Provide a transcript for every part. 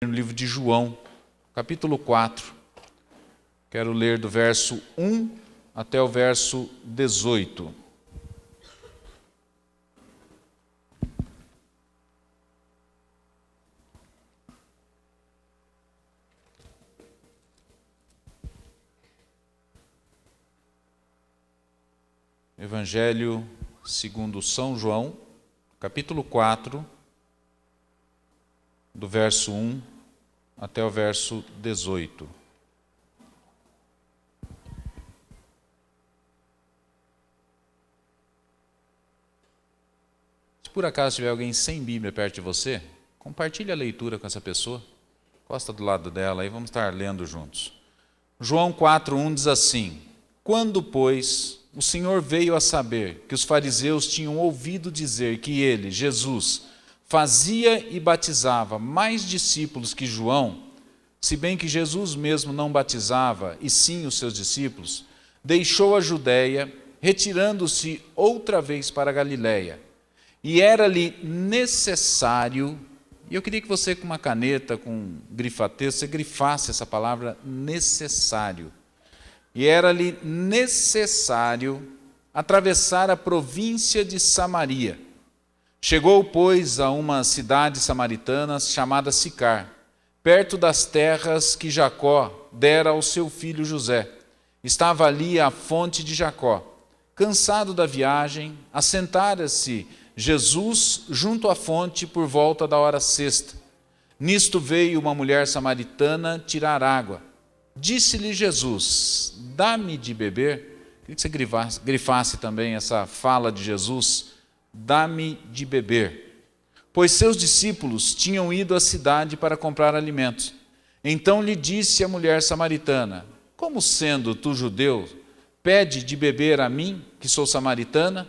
No livro de João, capítulo 4. Quero ler do verso 1 até o verso 18. Evangelho segundo São João, capítulo 4, do verso 1 até o verso 18. Se por acaso tiver alguém sem Bíblia perto de você, compartilhe a leitura com essa pessoa, encosta do lado dela e vamos estar lendo juntos. João 4:1 diz assim: Quando, pois, o Senhor veio a saber que os fariseus tinham ouvido dizer que ele, Jesus, fazia e batizava mais discípulos que João, se bem que Jesus mesmo não batizava, e sim os seus discípulos, deixou a Judéia, retirando-se outra vez para a Galiléia. E era-lhe necessário, e eu queria que você com uma caneta, com grifa-texto, você grifasse essa palavra necessário. E era-lhe necessário atravessar a província de Samaria. Chegou, pois, a uma cidade samaritana chamada Sicar, perto das terras que Jacó dera ao seu filho José. Estava ali a fonte de Jacó. Cansado da viagem, assentara-se Jesus junto à fonte por volta da hora sexta. Nisto veio uma mulher samaritana tirar água. Disse-lhe Jesus: dá-me de beber. Queria que você grifasse também essa fala de Jesus: dá-me de beber. Pois seus discípulos tinham ido à cidade para comprar alimentos. Então lhe disse a mulher samaritana: como sendo tu judeu, pede de beber a mim, que sou samaritana?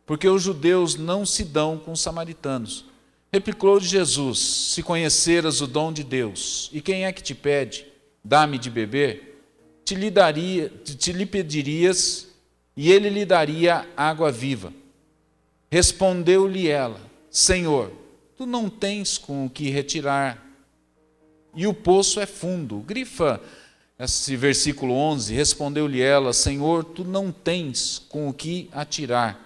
Porque os judeus não se dão com os samaritanos. Replicou-lhe Jesus: se conheceras o dom de Deus, e quem é que te pede, dá-me de beber, te lhe pedirias, e ele lhe daria água viva. Respondeu-lhe ela: Senhor, tu não tens com o que retirar, e o poço é fundo. Grifa esse versículo 11. Respondeu-lhe ela: Senhor, tu não tens com o que atirar,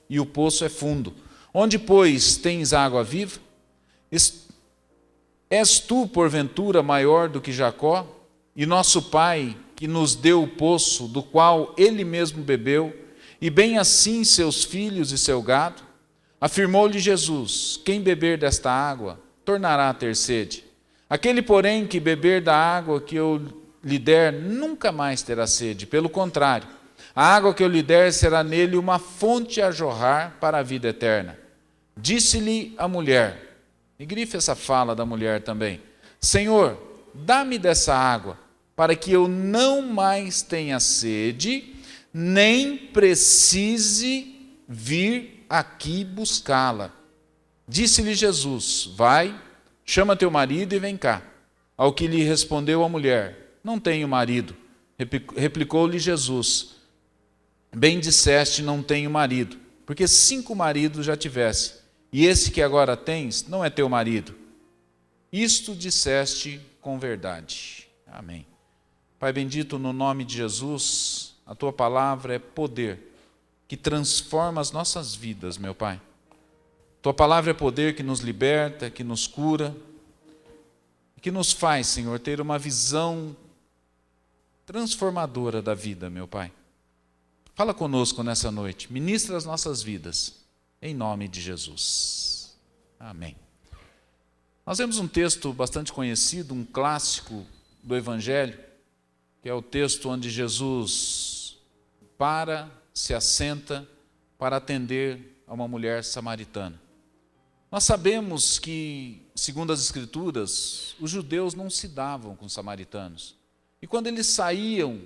e o poço é fundo. Onde, pois, tens água viva? És tu, porventura, maior do que Jacó, e nosso pai, que nos deu o poço, do qual ele mesmo bebeu, e bem assim seus filhos e seu gado? Afirmou-lhe Jesus: quem beber desta água, tornará a ter sede. Aquele, porém, que beber da água que eu lhe der, nunca mais terá sede. Pelo contrário, a água que eu lhe der será nele uma fonte a jorrar para a vida eterna. Disse-lhe a mulher, e grife essa fala da mulher também: Senhor, dá-me dessa água, para que eu não mais tenha sede, nem precise vir aqui buscá-la. Disse-lhe Jesus: vai, chama teu marido e vem cá. Ao que lhe respondeu a mulher: não tenho marido. Replicou-lhe Jesus: bem disseste, não tenho marido, porque 5 maridos já tivesse, e esse que agora tens não é teu marido. Isto disseste com verdade. Amém. Pai bendito, no nome de Jesus, a tua palavra é poder que transforma as nossas vidas, meu Pai. Tua palavra é poder que nos liberta, que nos cura, que nos faz, Senhor, ter uma visão transformadora da vida, meu Pai. Fala conosco nessa noite, ministra as nossas vidas, em nome de Jesus. Amém. Nós temos um texto bastante conhecido, um clássico do Evangelho, que é o texto onde Jesus se assenta para atender a uma mulher samaritana. Nós sabemos que, segundo as Escrituras, os judeus não se davam com os samaritanos. E quando eles saíam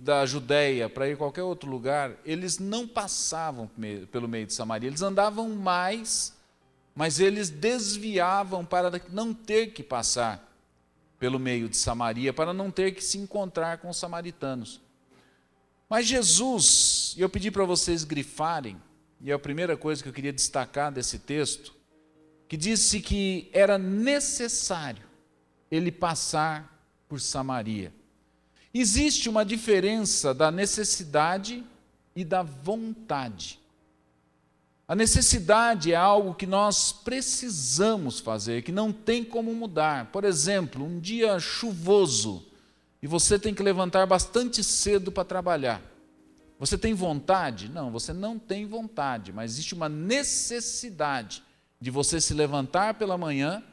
da Judéia para ir a qualquer outro lugar, eles não passavam pelo meio de Samaria. Eles andavam mais, mas eles desviavam para não ter que passar pelo meio de Samaria, para não ter que se encontrar com os samaritanos. Mas Jesus, e eu pedi para vocês grifarem, e é a primeira coisa que eu queria destacar desse texto, que disse que era necessário ele passar por Samaria. Existe uma diferença da necessidade e da vontade. A necessidade é algo que nós precisamos fazer, que não tem como mudar. Por exemplo, um dia chuvoso e você tem que levantar bastante cedo para trabalhar. Você tem vontade? Não, você não tem vontade, mas existe uma necessidade de você se levantar pela manhã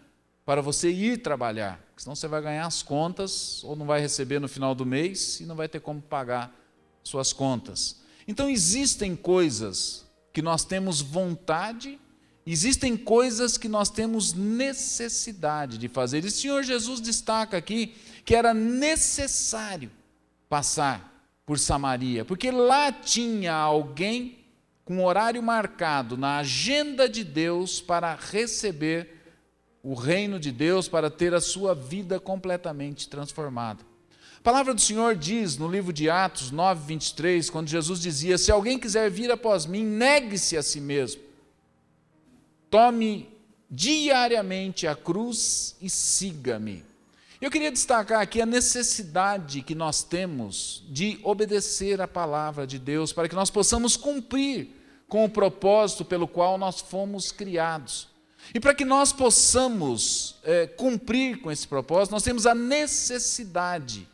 para você ir trabalhar, porque senão você vai ganhar as contas ou não vai receber no final do mês e não vai ter como pagar suas contas. Então existem coisas que nós temos vontade, existem coisas que nós temos necessidade de fazer. E o Senhor Jesus destaca aqui que era necessário passar por Samaria, porque lá tinha alguém com horário marcado na agenda de Deus para receber o reino de Deus, para ter a sua vida completamente transformada. A palavra do Senhor diz no livro de Atos 9, 23, quando Jesus dizia: se alguém quiser vir após mim, negue-se a si mesmo, tome diariamente a cruz e siga-me. Eu queria destacar aqui a necessidade que nós temos de obedecer a palavra de Deus, para que nós possamos cumprir com o propósito pelo qual nós fomos criados. E para que nós possamos cumprir com esse propósito, nós temos a necessidade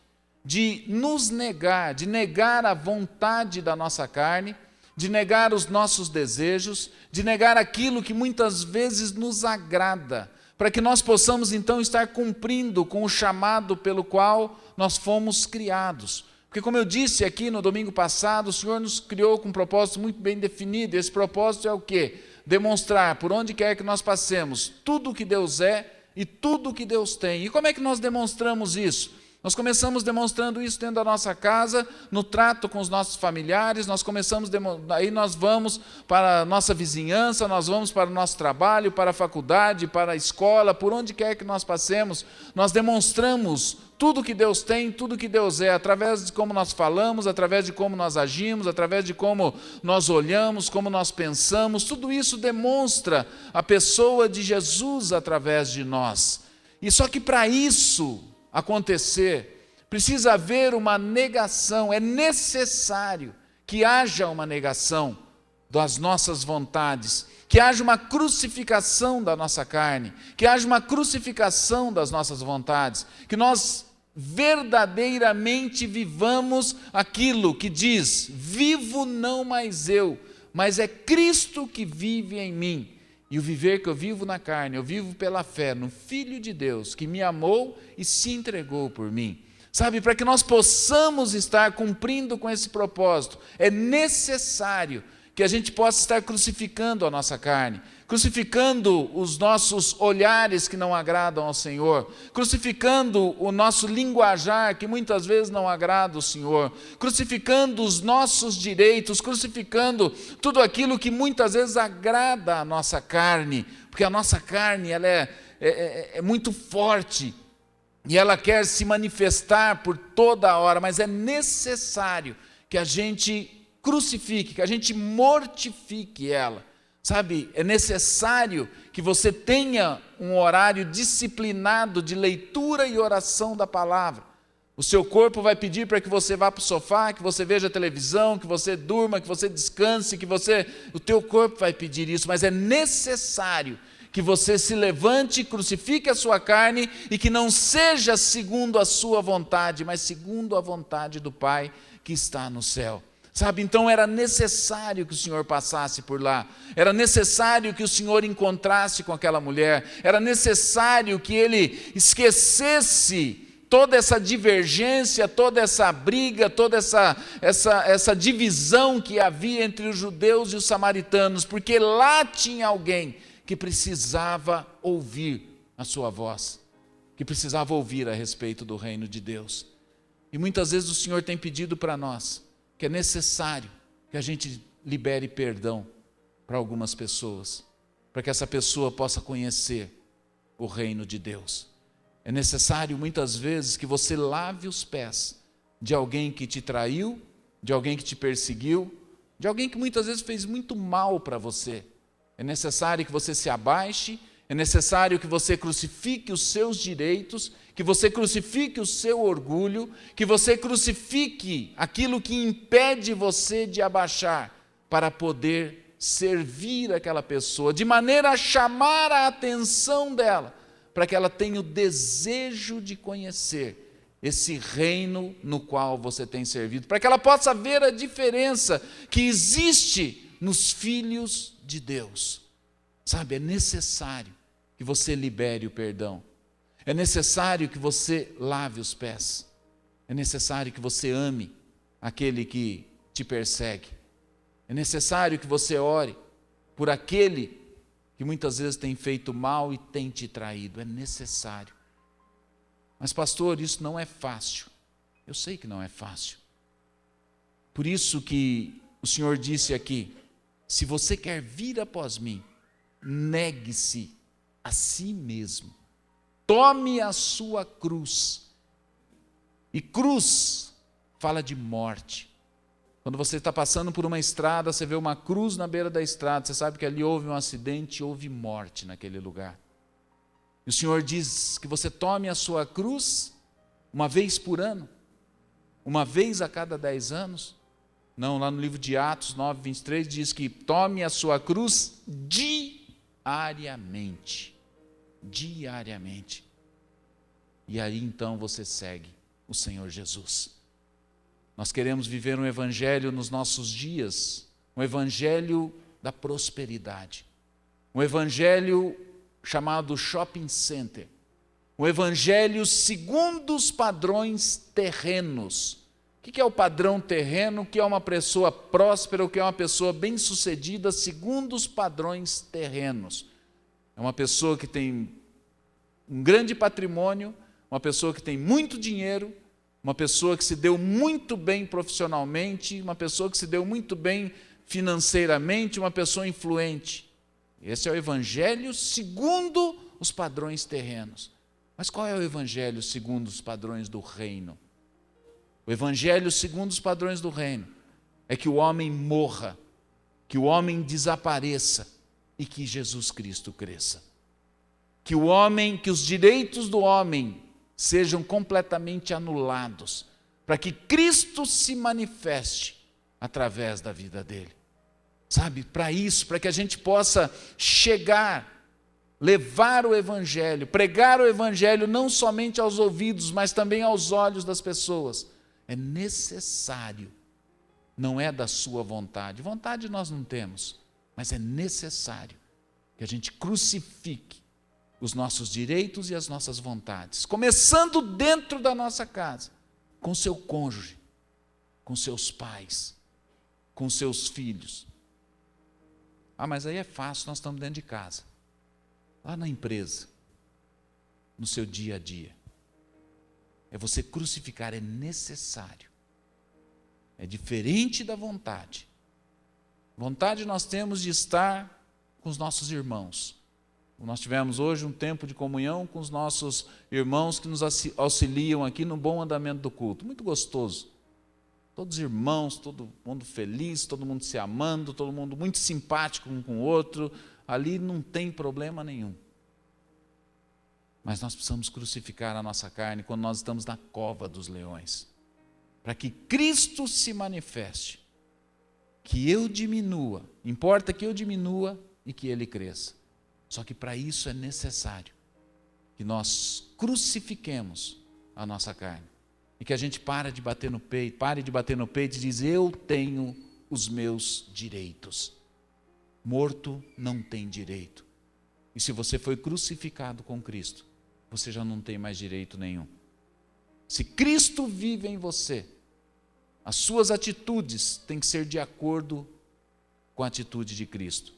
de nos negar, de negar a vontade da nossa carne, de negar os nossos desejos, de negar aquilo que muitas vezes nos agrada, para que nós possamos então estar cumprindo com o chamado pelo qual nós fomos criados. Porque, como eu disse aqui no domingo passado, o Senhor nos criou com um propósito muito bem definido. Esse propósito é o quê? Demonstrar por onde quer que nós passemos tudo o que Deus é e tudo o que Deus tem. E como é que nós demonstramos isso? Nós começamos demonstrando isso dentro da nossa casa, no trato com os nossos familiares, aí nós vamos para a nossa vizinhança, nós vamos para o nosso trabalho, para a faculdade, para a escola, por onde quer que nós passemos, nós demonstramos tudo que Deus tem, tudo que Deus é, através de como nós falamos, através de como nós agimos, através de como nós olhamos, como nós pensamos, tudo isso demonstra a pessoa de Jesus através de nós. E só que para isso acontecer, precisa haver uma negação, é necessário que haja uma negação das nossas vontades, que haja uma crucificação da nossa carne, que haja uma crucificação das nossas vontades, que nós verdadeiramente vivamos aquilo que diz: vivo não mais eu, mas é Cristo que vive em mim. E o viver que eu vivo na carne, eu vivo pela fé no Filho de Deus, que me amou e se entregou por mim. Sabe, para que nós possamos estar cumprindo com esse propósito, é necessário que a gente possa estar crucificando a nossa carne, crucificando os nossos olhares que não agradam ao Senhor, crucificando o nosso linguajar que muitas vezes não agrada ao Senhor, crucificando os nossos direitos, crucificando tudo aquilo que muitas vezes agrada a nossa carne, porque a nossa carne ela é muito forte e ela quer se manifestar por toda a hora, mas é necessário que a gente crucifique, que a gente mortifique ela. Sabe, é necessário que você tenha um horário disciplinado de leitura e oração da palavra. O seu corpo vai pedir para que você vá para o sofá, que você veja televisão, que você durma, que você descanse, o teu corpo vai pedir isso, mas é necessário que você se levante, crucifique a sua carne e que não seja segundo a sua vontade, mas segundo a vontade do Pai que está no céu. Sabe, então era necessário que o Senhor passasse por lá, era necessário que o Senhor encontrasse com aquela mulher, era necessário que ele esquecesse toda essa divergência, toda essa briga, toda essa divisão que havia entre os judeus e os samaritanos, porque lá tinha alguém que precisava ouvir a sua voz, que precisava ouvir a respeito do reino de Deus. E muitas vezes o Senhor tem pedido para nós que é necessário que a gente libere perdão para algumas pessoas, para que essa pessoa possa conhecer o reino de Deus. É necessário muitas vezes que você lave os pés de alguém que te traiu, de alguém que te perseguiu, de alguém que muitas vezes fez muito mal para você. É necessário que você se abaixe, É necessário que você crucifique os seus direitos, que você crucifique o seu orgulho, que você crucifique aquilo que impede você de abaixar para poder servir aquela pessoa, de maneira a chamar a atenção dela, para que ela tenha o desejo de conhecer esse reino no qual você tem servido, para que ela possa ver a diferença que existe nos filhos de Deus. Sabe, é necessário que você libere o perdão, é necessário que você lave os pés, é necessário que você ame aquele que te persegue, é necessário que você ore por aquele que muitas vezes tem feito mal e tem te traído, é necessário. Mas pastor, isso não é fácil. Eu sei que não é fácil. Por isso que o Senhor disse aqui, se você quer vir após mim, negue-se a si mesmo, tome a sua cruz. E cruz fala de morte. Quando você está passando por uma estrada, você vê uma cruz na beira da estrada, você sabe que ali houve um acidente, houve morte naquele lugar. E o Senhor diz que você tome a sua cruz uma vez por ano, uma vez a cada 10 anos. Não, lá no livro de Atos 9, 23, diz que tome a sua cruz diariamente. Diariamente. E aí então você segue o Senhor Jesus. Nós queremos viver um evangelho nos nossos dias, um evangelho da prosperidade, um evangelho chamado shopping center, um evangelho segundo os padrões terrenos. O que é o padrão terreno? O que é uma pessoa próspera? O que é uma pessoa bem-sucedida segundo os padrões terrenos? É uma pessoa que tem um grande patrimônio, uma pessoa que tem muito dinheiro, uma pessoa que se deu muito bem profissionalmente, uma pessoa que se deu muito bem financeiramente, uma pessoa influente. Esse é o evangelho segundo os padrões terrenos. Mas qual é o evangelho segundo os padrões do reino? O evangelho segundo os padrões do reino é que o homem morra, que o homem desapareça e que Jesus Cristo cresça. Que os direitos do homem sejam completamente anulados, para que Cristo se manifeste através da vida dele. Sabe, para isso, para que a gente possa chegar, levar o evangelho, pregar o evangelho não somente aos ouvidos, mas também aos olhos das pessoas, é necessário, não é da sua vontade, vontade nós não temos, mas é necessário que a gente crucifique os nossos direitos e as nossas vontades, começando dentro da nossa casa, com seu cônjuge, com seus pais, com seus filhos. Ah, mas aí é fácil, nós estamos dentro de casa. Lá na empresa, no seu dia a dia. É você crucificar, é necessário. É diferente da vontade. Vontade nós temos de estar com os nossos irmãos. Nós tivemos hoje um tempo de comunhão com os nossos irmãos que nos auxiliam aqui no bom andamento do culto. Muito gostoso. Todos irmãos, todo mundo feliz, todo mundo se amando, todo mundo muito simpático um com o outro. Ali não tem problema nenhum. Mas nós precisamos crucificar a nossa carne quando nós estamos na cova dos leões. Para que Cristo se manifeste. Que eu diminua. Importa que eu diminua e que Ele cresça. Só que para isso é necessário que nós crucifiquemos a nossa carne. E que a gente pare de bater no peito e dizer, eu tenho os meus direitos. Morto não tem direito. E se você foi crucificado com Cristo, você já não tem mais direito nenhum. Se Cristo vive em você, as suas atitudes têm que ser de acordo com a atitude de Cristo.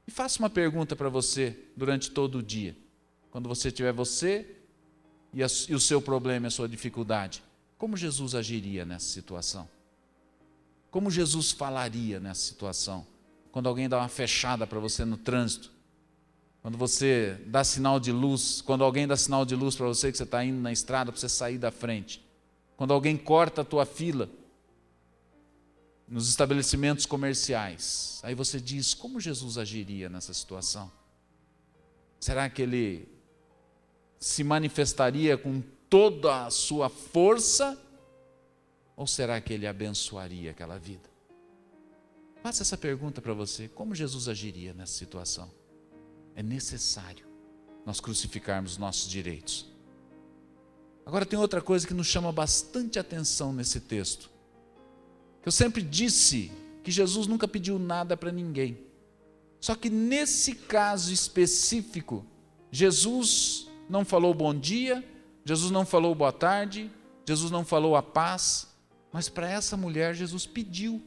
E faço uma pergunta para você durante todo o dia. Quando você tiver e o seu problema, a sua dificuldade, como Jesus agiria nessa situação? Como Jesus falaria nessa situação? Quando alguém dá uma fechada para você no trânsito, quando você dá sinal de luz, quando alguém dá sinal de luz para você que você está indo na estrada para você sair da frente, quando alguém corta a tua fila nos estabelecimentos comerciais, aí você diz, como Jesus agiria nessa situação? Será que ele se manifestaria com toda a sua força? Ou será que ele abençoaria aquela vida? Faça essa pergunta para você: como Jesus agiria nessa situação? É necessário nós crucificarmos os nossos direitos. Agora tem outra coisa que nos chama bastante atenção nesse texto. Eu sempre disse que Jesus nunca pediu nada para ninguém. Só que nesse caso específico, Jesus não falou bom dia, Jesus não falou boa tarde, Jesus não falou a paz, mas para essa mulher Jesus pediu.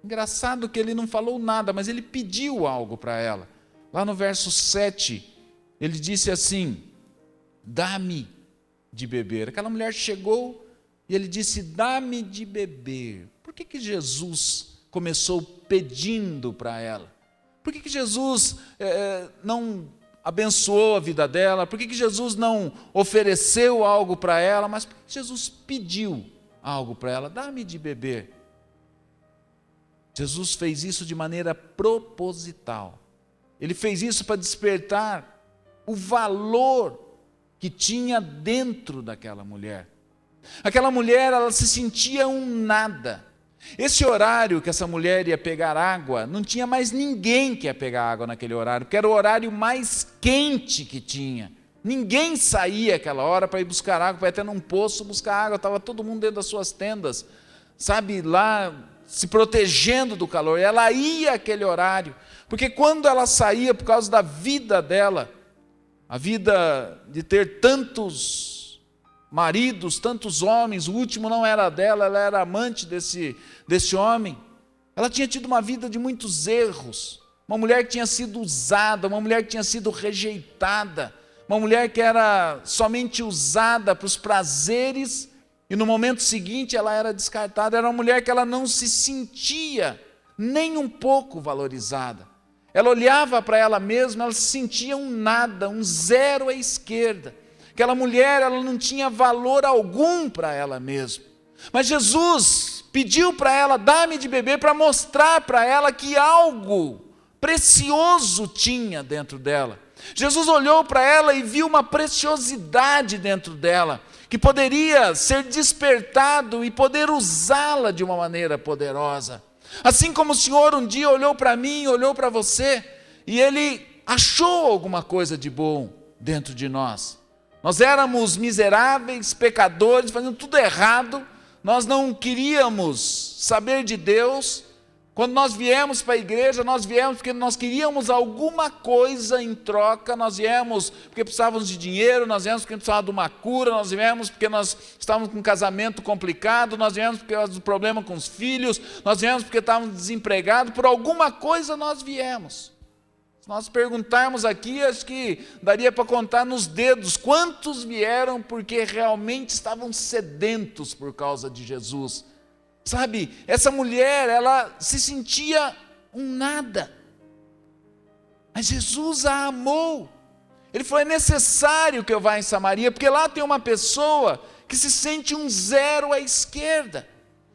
Engraçado que ele não falou nada, mas ele pediu algo para ela. Lá no verso 7, ele disse assim: dá-me de beber. Aquela mulher chegou e ele disse: dá-me de beber. Por que Jesus começou pedindo para ela? Por que Jesus não abençoou a vida dela? Por que Jesus não ofereceu algo para ela? Mas por que Jesus pediu algo para ela? Dá-me de beber. Jesus fez isso de maneira proposital. Ele fez isso para despertar o valor que tinha dentro daquela mulher. Aquela mulher, ela se sentia um nada. Esse horário que essa mulher ia pegar água, não tinha mais ninguém que ia pegar água naquele horário, porque era o horário mais quente que tinha. Ninguém saía aquela hora para ir buscar água, para ir até num poço buscar água, estava todo mundo dentro das suas tendas, sabe, lá se protegendo do calor. E ela ia aquele horário, porque quando ela saía, por causa da vida dela, a vida de ter tantos maridos, tantos homens, o último não era dela, ela era amante desse homem. Ela tinha tido uma vida de muitos erros, uma mulher que tinha sido usada, uma mulher que tinha sido rejeitada, uma mulher que era somente usada para os prazeres e no momento seguinte ela era descartada. Era uma mulher que ela não se sentia nem um pouco valorizada. Ela olhava para ela mesma, ela se sentia um nada, um zero à esquerda. Aquela mulher, ela não tinha valor algum para ela mesma. Mas Jesus pediu para ela: dá-me de beber, para mostrar para ela que algo precioso tinha dentro dela. Jesus olhou para ela e viu uma preciosidade dentro dela, que poderia ser despertado e poder usá-la de uma maneira poderosa. Assim como o Senhor um dia olhou para mim, olhou para você, e Ele achou alguma coisa de bom dentro de nós. Nós éramos miseráveis, pecadores, fazendo tudo errado, nós não queríamos saber de Deus. Quando nós viemos para a igreja, nós viemos porque nós queríamos alguma coisa em troca, nós viemos porque precisávamos de dinheiro, nós viemos porque precisávamos de uma cura, nós viemos porque nós estávamos com um casamento complicado, nós viemos porque tínhamos problema com os filhos, nós viemos porque estávamos desempregados, por alguma coisa nós viemos. Se nós perguntarmos aqui, acho que daria para contar nos dedos quantos vieram porque realmente estavam sedentos por causa de Jesus. Sabe, essa mulher, ela se sentia um nada, mas Jesus a amou. Ele falou: é necessário que eu vá em Samaria, porque lá tem uma pessoa que se sente um zero à esquerda,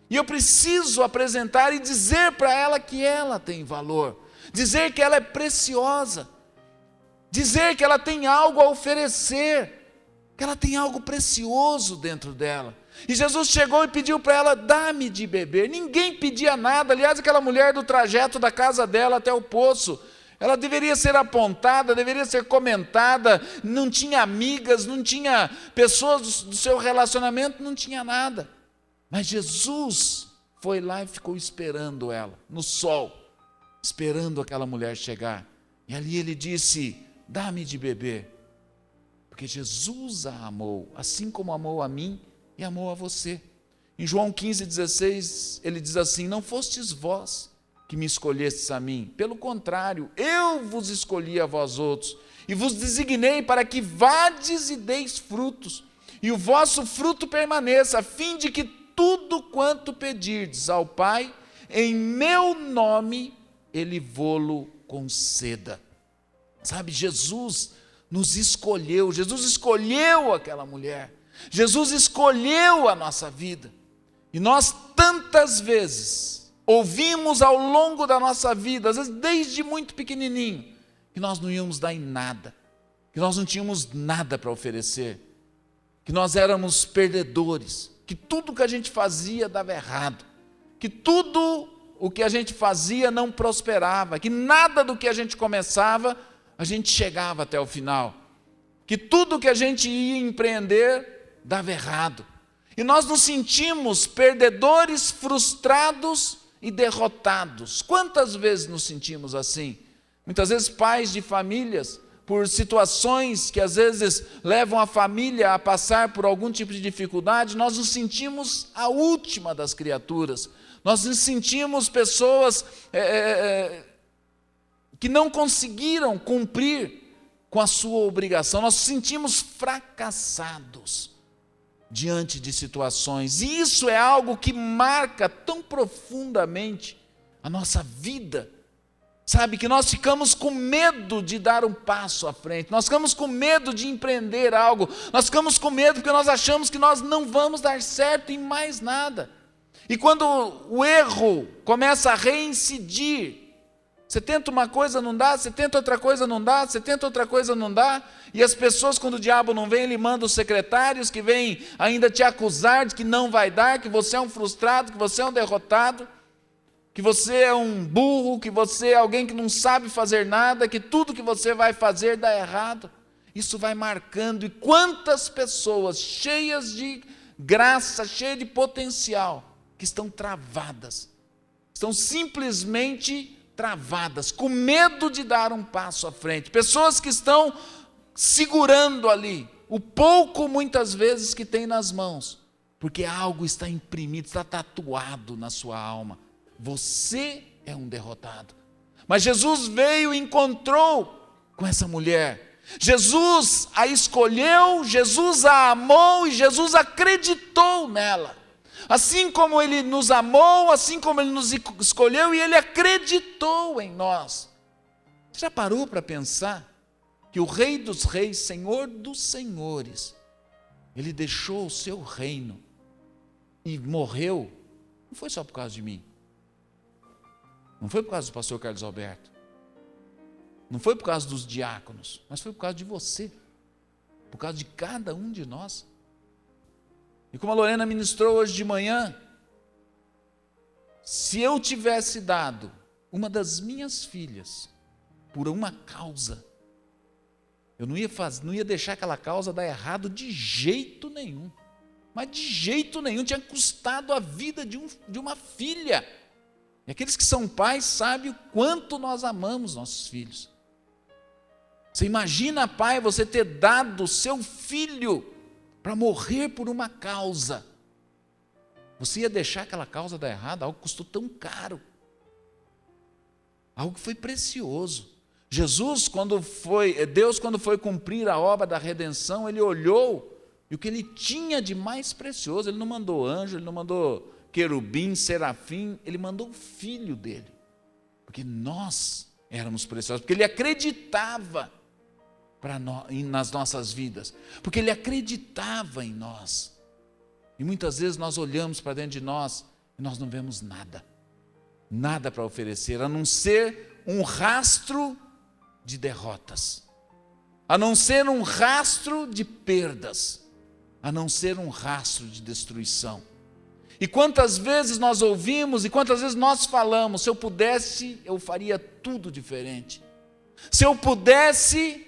e eu preciso apresentar e dizer para ela que ela tem valor, dizer que ela é preciosa, dizer que ela tem algo a oferecer, que ela tem algo precioso dentro dela. E Jesus chegou e pediu para ela: dá-me de beber. Ninguém pedia nada. Aliás, aquela mulher, do trajeto da casa dela até o poço, ela deveria ser apontada, deveria ser comentada, não tinha amigas, não tinha pessoas do seu relacionamento, não tinha nada. Mas Jesus foi lá e ficou esperando ela, no sol, esperando aquela mulher chegar. E ali ele disse: dá-me de beber. Porque Jesus a amou, assim como amou a mim e amou a você. Em João 15,16, ele diz assim: não fostes vós que me escolhestes a mim, pelo contrário, eu vos escolhi a vós outros, e vos designei para que vades e deis frutos, e o vosso fruto permaneça, a fim de que tudo quanto pedirdes ao Pai, em meu nome, Ele vô-lo conceda. Sabe, Jesus nos escolheu, Jesus escolheu aquela mulher, Jesus escolheu a nossa vida. E nós tantas vezes ouvimos ao longo da nossa vida, às vezes desde muito pequenininho, que nós não íamos dar em nada, que nós não tínhamos nada para oferecer, que nós éramos perdedores, que tudo que a gente fazia dava errado, que tudo o que a gente fazia não prosperava, que nada do que a gente começava, a gente chegava até o final, que tudo que a gente ia empreender dava errado. E nós nos sentimos perdedores, frustrados e derrotados. Quantas vezes nos sentimos assim? Muitas vezes pais de famílias, por situações que às vezes levam a família a passar por algum tipo de dificuldade, nós nos sentimos a última das criaturas. Nós nos sentimos pessoas que não conseguiram cumprir com a sua obrigação. Nós nos sentimos fracassados diante de situações. E isso é algo que marca tão profundamente a nossa vida. Sabe, que nós ficamos com medo de dar um passo à frente, nós ficamos com medo de empreender algo, nós ficamos com medo porque nós achamos que nós não vamos dar certo em mais nada. E quando o erro começa a reincidir, você tenta uma coisa, não dá, você tenta outra coisa, não dá, você tenta outra coisa, não dá, e as pessoas, quando o diabo não vem, ele manda os secretários que vêm ainda te acusar de que não vai dar, que você é um frustrado, que você é um derrotado, que você é um burro, que você é alguém que não sabe fazer nada, que tudo que você vai fazer dá errado. Isso vai marcando. E quantas pessoas cheias de graça, cheias de potencial, que estão travadas, estão simplesmente travadas, com medo de dar um passo à frente. Pessoas que estão segurando ali o pouco, muitas vezes, que tem nas mãos, porque algo está imprimido, está tatuado na sua alma. Você é um derrotado. Mas Jesus veio e encontrou com essa mulher. Jesus a escolheu, Jesus a amou e Jesus acreditou nela. Assim como Ele nos amou, assim como Ele nos escolheu e Ele acreditou em nós. Você já parou para pensar que o Rei dos Reis, Senhor dos Senhores, Ele deixou o seu reino e morreu, não foi só por causa de mim, não foi por causa do pastor Carlos Alberto, não foi por causa dos diáconos, mas foi por causa de você, por causa de cada um de nós. E como a Lorena ministrou hoje de manhã, se eu tivesse dado uma das minhas filhas por uma causa, eu não ia deixar aquela causa dar errado de jeito nenhum, mas de jeito nenhum, tinha custado a vida de uma filha. E aqueles que são pais sabem o quanto nós amamos nossos filhos. Você imagina, pai, você ter dado o seu filho para morrer por uma causa. Você ia deixar aquela causa dar errado? Algo que custou tão caro. Algo que foi precioso. Deus, quando foi cumprir a obra da redenção, Ele olhou, e o que Ele tinha de mais precioso, Ele não mandou anjo, Ele não mandou querubim, serafim, Ele mandou o filho dele, porque nós éramos preciosos, porque Ele acreditava nas nossas vidas, porque Ele acreditava em nós. E muitas vezes nós olhamos para dentro de nós e nós não vemos nada para oferecer, a não ser um rastro de derrotas, a não ser um rastro de perdas, a não ser um rastro de destruição. E quantas vezes nós ouvimos e quantas vezes nós falamos: se eu pudesse, eu faria tudo diferente. Se eu pudesse,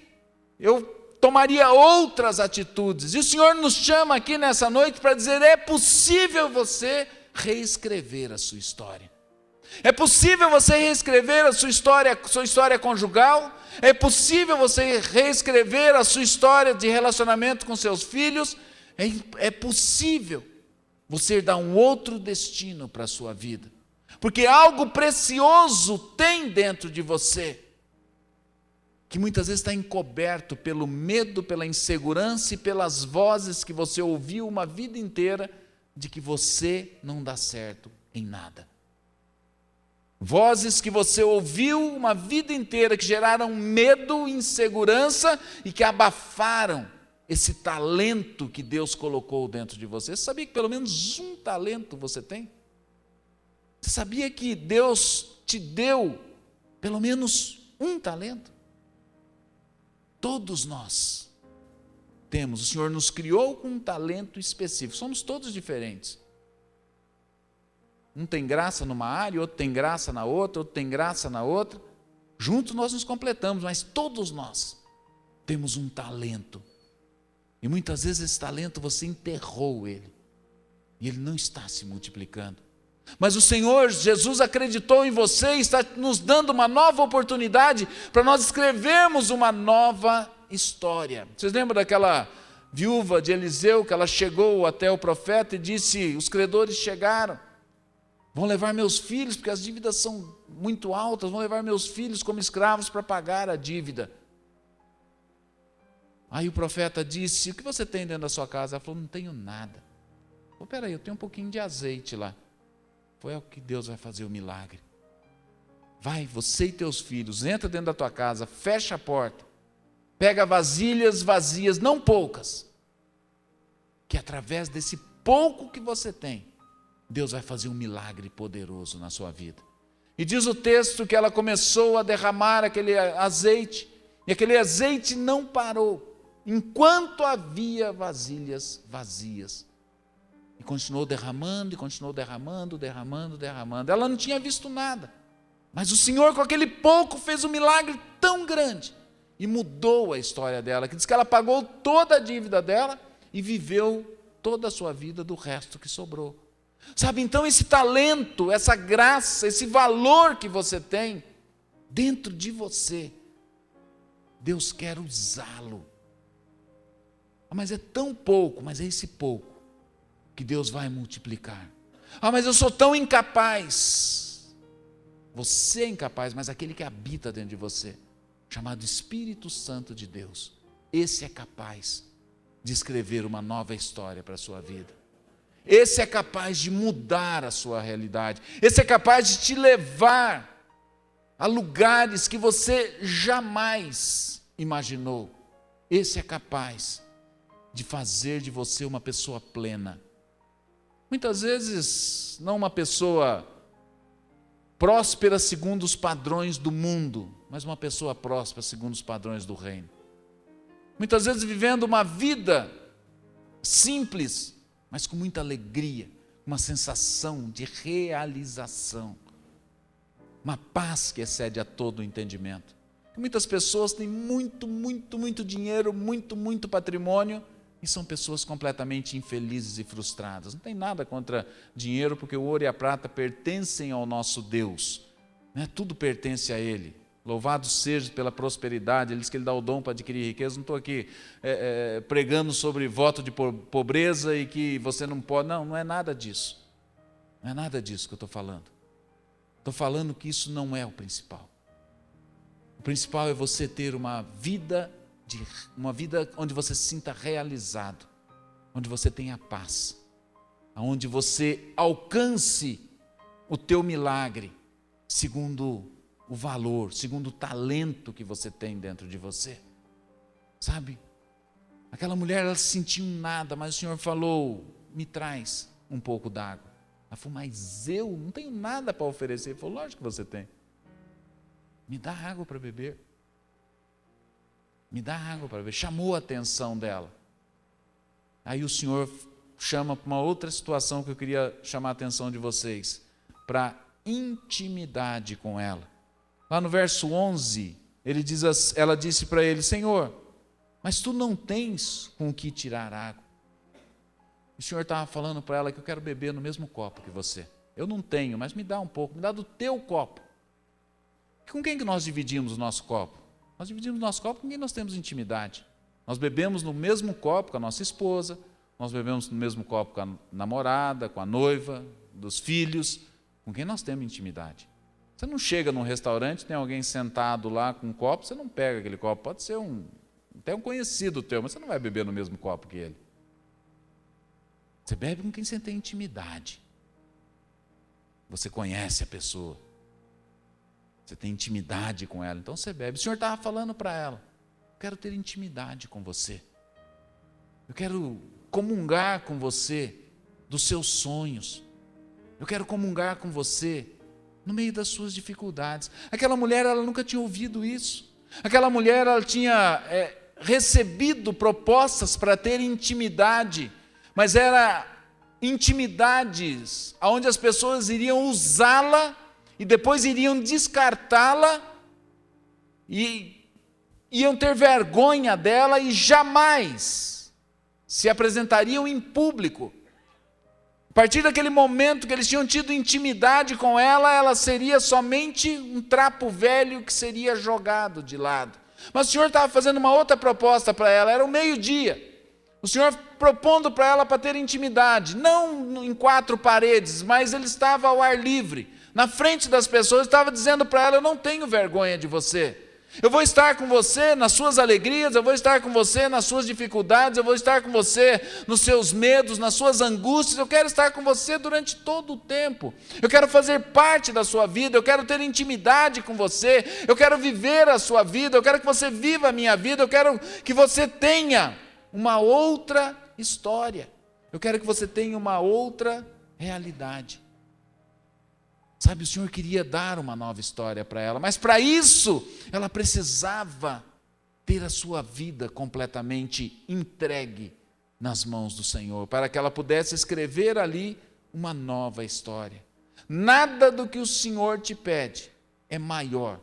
eu tomaria outras atitudes. E o Senhor nos chama aqui nessa noite para dizer: é possível você reescrever a sua história. É possível você reescrever a sua história conjugal. É possível você reescrever a sua história de relacionamento com seus filhos. É possível você dar um outro destino para a sua vida, porque algo precioso tem dentro de você, que muitas vezes está encoberto pelo medo, pela insegurança e pelas vozes que você ouviu uma vida inteira, de que você não dá certo em nada. Vozes que você ouviu uma vida inteira, que geraram medo, insegurança e que abafaram esse talento que Deus colocou dentro de você. Você sabia que pelo menos um talento você tem? Você sabia que Deus te deu pelo menos um talento? Todos nós temos. O Senhor nos criou com um talento específico. Somos todos diferentes. Um tem graça numa área, outro tem graça na outra, outro tem graça na outra. Juntos nós nos completamos, mas todos nós temos um talento. E muitas vezes esse talento você enterrou ele. E ele não está se multiplicando. Mas o Senhor Jesus acreditou em você e está nos dando uma nova oportunidade para nós escrevermos uma nova história. Vocês lembram daquela viúva de Eliseu, que ela chegou até o profeta e disse: os credores chegaram, vão levar meus filhos, porque as dívidas são muito altas, vão levar meus filhos como escravos para pagar a dívida. Aí o profeta disse: o que você tem dentro da sua casa? Ela falou: não tenho nada. Falei: peraí, eu tenho um pouquinho de azeite lá. Foi o que Deus vai fazer o milagre. Vai, você e teus filhos, entra dentro da tua casa, fecha a porta, pega vasilhas vazias, não poucas, que através desse pouco que você tem, Deus vai fazer um milagre poderoso na sua vida. E diz o texto que ela começou a derramar aquele azeite, e aquele azeite não parou, enquanto havia vasilhas vazias. E continuou derramando, e continuou derramando, derramando, derramando. Ela não tinha visto nada. Mas o Senhor, com aquele pouco, fez um milagre tão grande. E mudou a história dela, que diz que ela pagou toda a dívida dela e viveu toda a sua vida do resto que sobrou. Sabe, então esse talento, essa graça, esse valor que você tem dentro de você, Deus quer usá-lo. Mas é tão pouco, mas é esse pouco que Deus vai multiplicar. Mas eu sou tão incapaz. Você é incapaz, mas aquele que habita dentro de você, chamado Espírito Santo de Deus, esse é capaz de escrever uma nova história para a sua vida. Esse é capaz de mudar a sua realidade. Esse é capaz de te levar a lugares que você jamais imaginou. Esse é capaz de fazer de você uma pessoa plena. Muitas vezes, não uma pessoa próspera segundo os padrões do mundo, mas uma pessoa próspera segundo os padrões do reino. Muitas vezes vivendo uma vida simples, mas com muita alegria, uma sensação de realização, uma paz que excede a todo o entendimento. Muitas pessoas têm muito dinheiro, muito patrimônio, e são pessoas completamente infelizes e frustradas. Não tem nada contra dinheiro, porque o ouro e a prata pertencem ao nosso Deus, né? Tudo pertence a Ele. Louvado seja pela prosperidade. Ele diz que Ele dá o dom para adquirir riqueza. Não estou aqui pregando sobre voto de pobreza e que você não pode. Não é nada disso. Não é nada disso que eu estou falando. Estou falando que isso não é o principal. O principal é você ter uma vida onde você se sinta realizado, onde você tenha paz, onde você alcance o teu milagre, segundo o valor, segundo o talento que você tem dentro de você. Sabe? Aquela mulher, ela se sentiu nada, mas o Senhor falou: me traz um pouco d'água. Ela falou: mas eu não tenho nada para oferecer. Ele falou: lógico que você tem. Me dá água para beber. Me dá água para beber. Chamou a atenção dela. Aí o Senhor chama para uma outra situação que eu queria chamar a atenção de vocês, para intimidade com ela. Lá no verso 11, ela disse para ele: Senhor, mas tu não tens com o que tirar água. O Senhor estava falando para ela que eu quero beber no mesmo copo que você. Eu não tenho, mas me dá um pouco, me dá do teu copo. Com quem que nós dividimos o nosso copo? Nós dividimos o nosso copo com quem nós temos intimidade. Nós bebemos no mesmo copo com a nossa esposa, nós bebemos no mesmo copo com a namorada, com a noiva, dos filhos, com quem nós temos intimidade. Você não chega num restaurante, tem alguém sentado lá com um copo, você não pega aquele copo, pode ser até um conhecido teu, mas você não vai beber no mesmo copo que ele. Você bebe com quem você tem intimidade. Você conhece a pessoa. Você tem intimidade com ela, então você bebe. O Senhor estava falando para ela: eu quero ter intimidade com você. Eu quero comungar com você dos seus sonhos. Eu quero comungar com você no meio das suas dificuldades. Aquela mulher, ela nunca tinha ouvido isso. Aquela mulher, ela tinha recebido propostas para ter intimidade, mas era intimidades onde as pessoas iriam usá-la e depois iriam descartá-la e iam ter vergonha dela e jamais se apresentariam em público. A partir daquele momento que eles tinham tido intimidade com ela, ela seria somente um trapo velho que seria jogado de lado. Mas o Senhor estava fazendo uma outra proposta para ela, era o meio-dia. O Senhor propondo para ela para ter intimidade, não em quatro paredes, mas ele estava ao ar livre, na frente das pessoas, estava dizendo para ela: eu não tenho vergonha de você. Eu vou estar com você nas suas alegrias, eu vou estar com você nas suas dificuldades, eu vou estar com você nos seus medos, nas suas angústias, eu quero estar com você durante todo o tempo. Eu quero fazer parte da sua vida, eu quero ter intimidade com você, eu quero viver a sua vida, eu quero que você viva a minha vida, eu quero que você tenha uma outra história, eu quero que você tenha uma outra realidade. Sabe, o Senhor queria dar uma nova história para ela, mas para isso, ela precisava ter a sua vida completamente entregue nas mãos do Senhor, para que ela pudesse escrever ali uma nova história. Nada do que o Senhor te pede é maior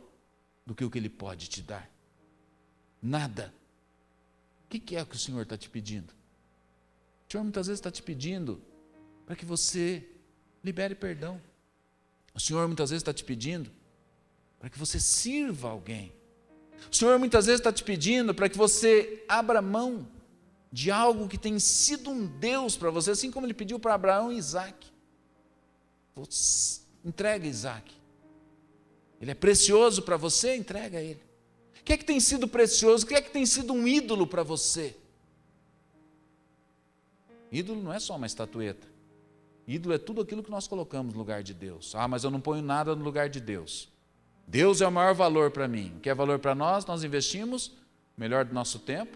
do que o que Ele pode te dar. Nada. O que é que o Senhor está te pedindo? O Senhor muitas vezes está te pedindo para que você libere perdão. O Senhor muitas vezes está te pedindo para que você sirva alguém. O Senhor muitas vezes está te pedindo para que você abra mão de algo que tem sido um Deus para você, assim como Ele pediu para Abraão e Isaac. Entrega Isaac. Ele é precioso para você, entrega ele. O que é que tem sido precioso? O que é que tem sido um ídolo para você? Ídolo não é só uma estatueta. Ídolo é tudo aquilo que nós colocamos no lugar de Deus. Ah, mas eu não ponho nada no lugar de Deus. Deus é o maior valor para mim. O que é valor para nós? Nós investimos o melhor do nosso tempo,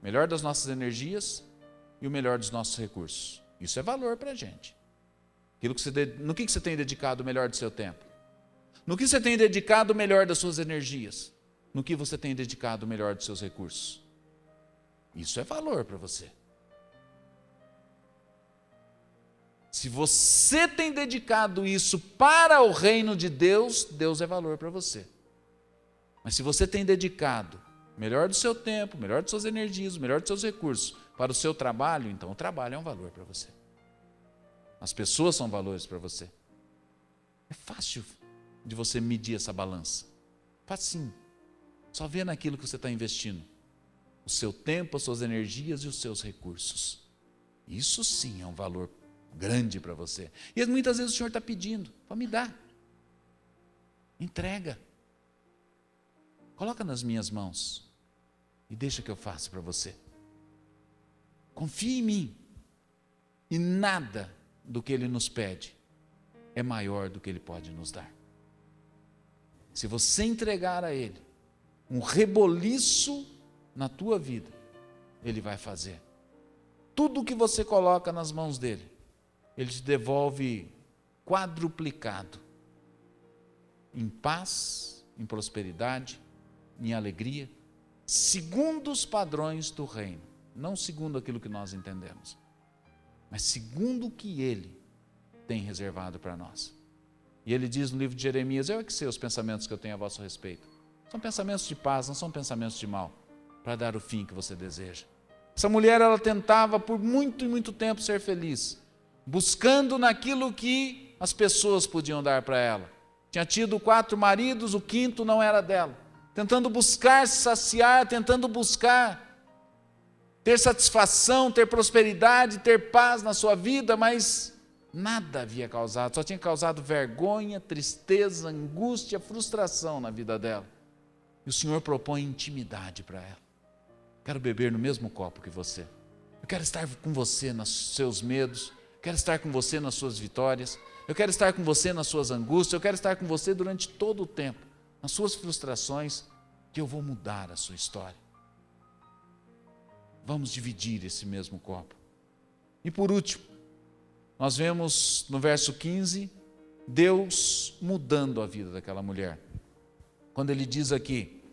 o melhor das nossas energias e o melhor dos nossos recursos. Isso é valor para a gente. No que você tem dedicado o melhor do seu tempo? No que você tem dedicado o melhor das suas energias? No que você tem dedicado o melhor dos seus recursos? Isso é valor para você. Se você tem dedicado isso para o reino de Deus, Deus é valor para você. Mas se você tem dedicado o melhor do seu tempo, o melhor de suas energias, o melhor dos seus recursos para o seu trabalho, então o trabalho é um valor para você. As pessoas são valores para você. É fácil de você medir essa balança. Facinho. Só vê naquilo que você está investindo. O seu tempo, as suas energias e os seus recursos. Isso sim é um valor grande para você. E muitas vezes o Senhor está pedindo, me dá. Entrega. Coloca nas minhas mãos e deixa que eu faça para você. Confie em mim. E nada do que Ele nos pede é maior do que Ele pode nos dar. Se você entregar a Ele um reboliço na tua vida, Ele vai fazer. Tudo o que você coloca nas mãos dEle, Ele te devolve quadruplicado, em paz, em prosperidade, em alegria, segundo os padrões do reino, não segundo aquilo que nós entendemos, mas segundo o que Ele tem reservado para nós. E Ele diz no livro de Jeremias: eu é que sei os pensamentos que eu tenho a vosso respeito. São pensamentos de paz, não são pensamentos de mal, para dar o fim que você deseja. Essa mulher, ela tentava por muito e muito tempo ser feliz, buscando naquilo que as pessoas podiam dar para ela. Tinha tido 4 maridos, o 5º não era dela. Tentando buscar se saciar, tentando buscar ter satisfação, ter prosperidade, ter paz na sua vida, mas nada havia causado, só tinha causado vergonha, tristeza, angústia, frustração na vida dela. E o Senhor propõe intimidade para ela. Quero beber no mesmo copo que você. Eu quero estar com você nos seus medos, quero estar com você nas suas vitórias, eu quero estar com você nas suas angústias, eu quero estar com você durante todo o tempo, nas suas frustrações, que eu vou mudar a sua história. Vamos dividir esse mesmo copo. E por último, nós vemos no verso 15, Deus mudando a vida daquela mulher. Quando Ele diz aqui,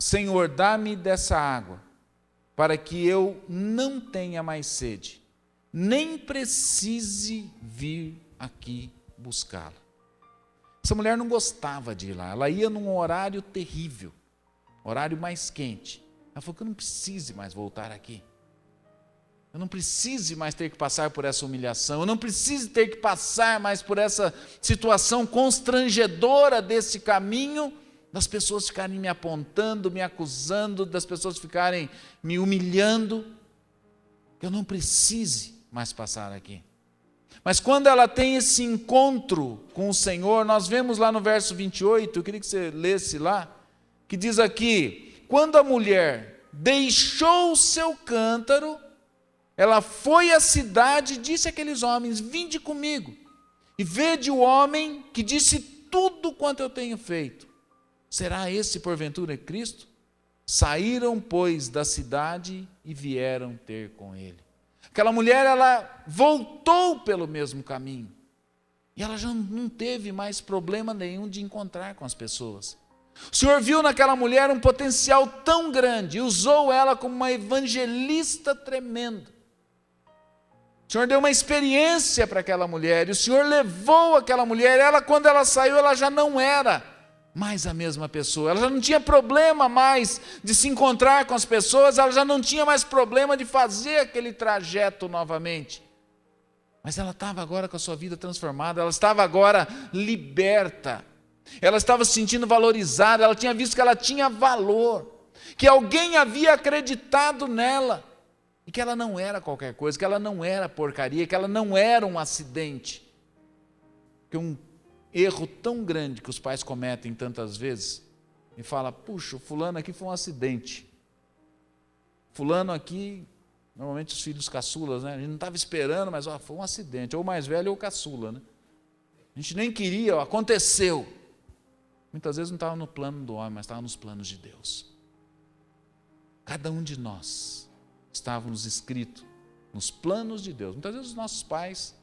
Senhor, dá-me dessa água, para que eu não tenha mais sede, nem precise vir aqui buscá-la. Essa mulher não gostava de ir lá, ela ia num horário terrível, horário mais quente. Ela falou que eu não precise mais voltar aqui. Eu não preciso mais ter que passar por essa humilhação, eu não preciso ter que passar mais por essa situação constrangedora desse caminho, das pessoas ficarem me apontando, me acusando, das pessoas ficarem me humilhando, que eu não precise mais passar aqui. Mas quando ela tem esse encontro com o Senhor, nós vemos lá no verso 28, eu queria que você lesse lá, que diz aqui, quando a mulher deixou o seu cântaro, ela foi à cidade e disse àqueles homens, vinde comigo, e vede o homem que disse tudo quanto eu tenho feito. Será esse porventura Cristo? Saíram, pois, da cidade e vieram ter com ele. Aquela mulher, ela voltou pelo mesmo caminho. E ela já não teve mais problema nenhum de encontrar com as pessoas. O Senhor viu naquela mulher um potencial tão grande e usou ela como uma evangelista tremenda. O Senhor deu uma experiência para aquela mulher, e o Senhor levou aquela mulher, ela quando ela saiu, ela já não era mais a mesma pessoa, ela já não tinha problema mais de se encontrar com as pessoas, ela já não tinha mais problema de fazer aquele trajeto novamente. Mas ela estava agora com a sua vida transformada, ela estava agora liberta, ela estava se sentindo valorizada, ela tinha visto que ela tinha valor, que alguém havia acreditado nela, e que ela não era qualquer coisa, que ela não era porcaria, que ela não era um acidente. Que um erro tão grande que os pais cometem tantas vezes, e fala, puxa, o fulano aqui foi um acidente. Fulano aqui, normalmente os filhos caçulas, né? A gente não estava esperando, mas foi um acidente, ou o mais velho ou o caçula, né? A gente nem queria, aconteceu. Muitas vezes não estava no plano do homem, mas estava nos planos de Deus. Cada um de nós estávamos escritos nos planos de Deus. Muitas vezes os nossos pais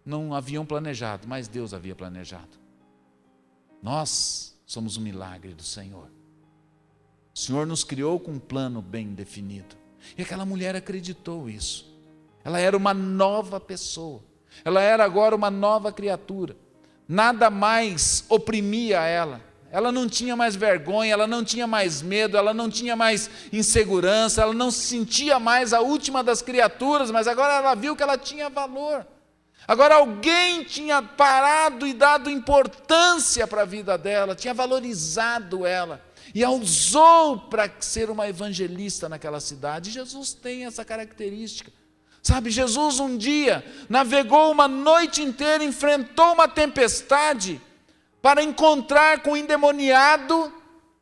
não haviam planejado, mas Deus havia planejado. Nós somos um milagre do Senhor. O Senhor nos criou com um plano bem definido. E aquela mulher acreditou isso. Ela era uma nova pessoa. Ela era agora uma nova criatura. Nada mais oprimia ela. Ela não tinha mais vergonha, ela não tinha mais medo, ela não tinha mais insegurança, ela não se sentia mais a última das criaturas, mas agora ela viu que ela tinha valor. Agora alguém tinha parado e dado importância para a vida dela, tinha valorizado ela e a usou para ser uma evangelista naquela cidade. Jesus tem essa característica. Sabe, Jesus um dia navegou uma noite inteira, enfrentou uma tempestade, para encontrar com o endemoniado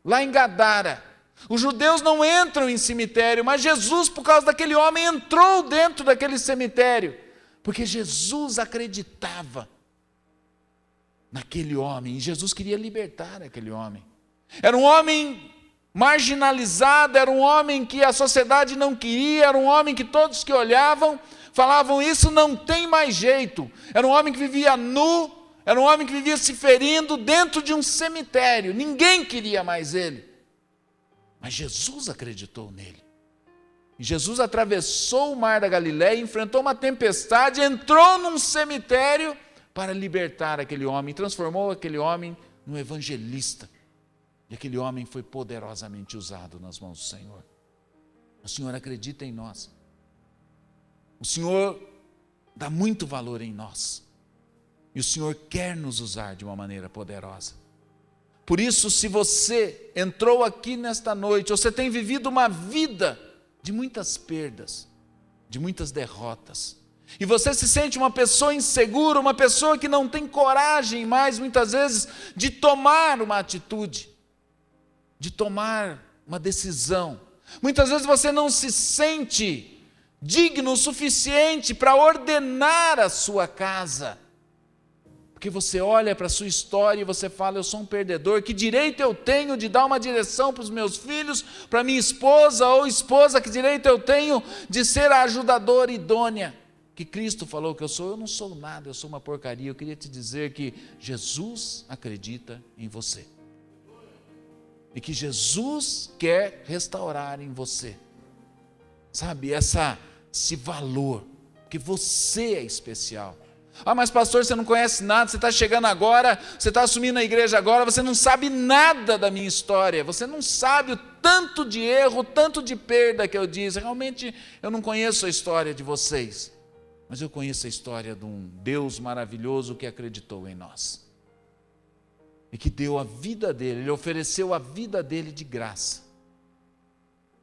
lá em Gadara. Os judeus não entram em cemitério, mas Jesus, por causa daquele homem, entrou dentro daquele cemitério, porque Jesus acreditava naquele homem, e Jesus queria libertar aquele homem. Era um homem marginalizado, era um homem que a sociedade não queria, era um homem que todos que olhavam, falavam, isso não tem mais jeito. Era um homem que vivia nu, era um homem que vivia se ferindo dentro de um cemitério. Ninguém queria mais ele. Mas Jesus acreditou nele. E Jesus atravessou o mar da Galileia, enfrentou uma tempestade, entrou num cemitério para libertar aquele homem. Transformou aquele homem num evangelista. E aquele homem foi poderosamente usado nas mãos do Senhor. O Senhor acredita em nós. O Senhor dá muito valor em nós. E o Senhor quer nos usar de uma maneira poderosa. Por isso, se você entrou aqui nesta noite, você tem vivido uma vida de muitas perdas, de muitas derrotas, e você se sente uma pessoa insegura, uma pessoa que não tem coragem mais, muitas vezes, de tomar uma atitude, de tomar uma decisão. Muitas vezes você não se sente digno o suficiente para ordenar a sua casa. Porque você olha para a sua história e você fala, eu sou um perdedor, que direito eu tenho de dar uma direção para os meus filhos, para minha esposa ou esposa, que direito eu tenho de ser a ajudadora idônea, que Cristo falou que eu sou? Eu não sou nada, eu sou uma porcaria. Eu queria te dizer que Jesus acredita em você. e que Jesus quer restaurar em você. Sabe, esse valor, que você é especial. Ah, mas pastor, você não conhece nada, você está chegando agora, você está assumindo a igreja agora, você não sabe nada da minha história, você não sabe o tanto de erro, o tanto de perda que eu disse. Realmente eu não conheço a história de vocês, mas eu conheço a história de um Deus maravilhoso que acreditou em nós e que deu a vida dele, ele ofereceu a vida dele de graça,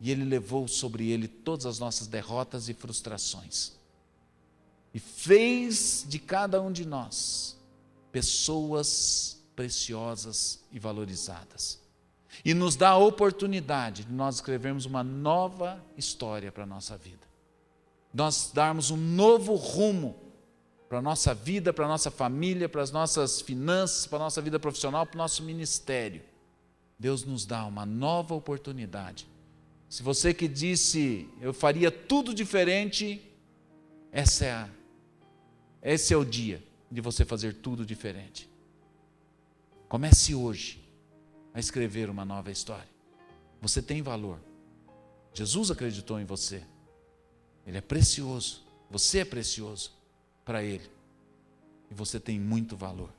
e ele levou sobre ele todas as nossas derrotas e frustrações, e fez de cada um de nós pessoas preciosas e valorizadas, e nos dá a oportunidade de nós escrevermos uma nova história para a nossa vida, nós darmos um novo rumo para a nossa vida, para a nossa família, para as nossas finanças, para a nossa vida profissional, para o nosso ministério. Deus nos dá uma nova oportunidade. Se você que disse, eu faria tudo diferente, esse é o dia de você fazer tudo diferente. Comece hoje a escrever uma nova história. Você tem valor. Jesus acreditou em você. Ele é precioso. Você é precioso para Ele. E você tem muito valor.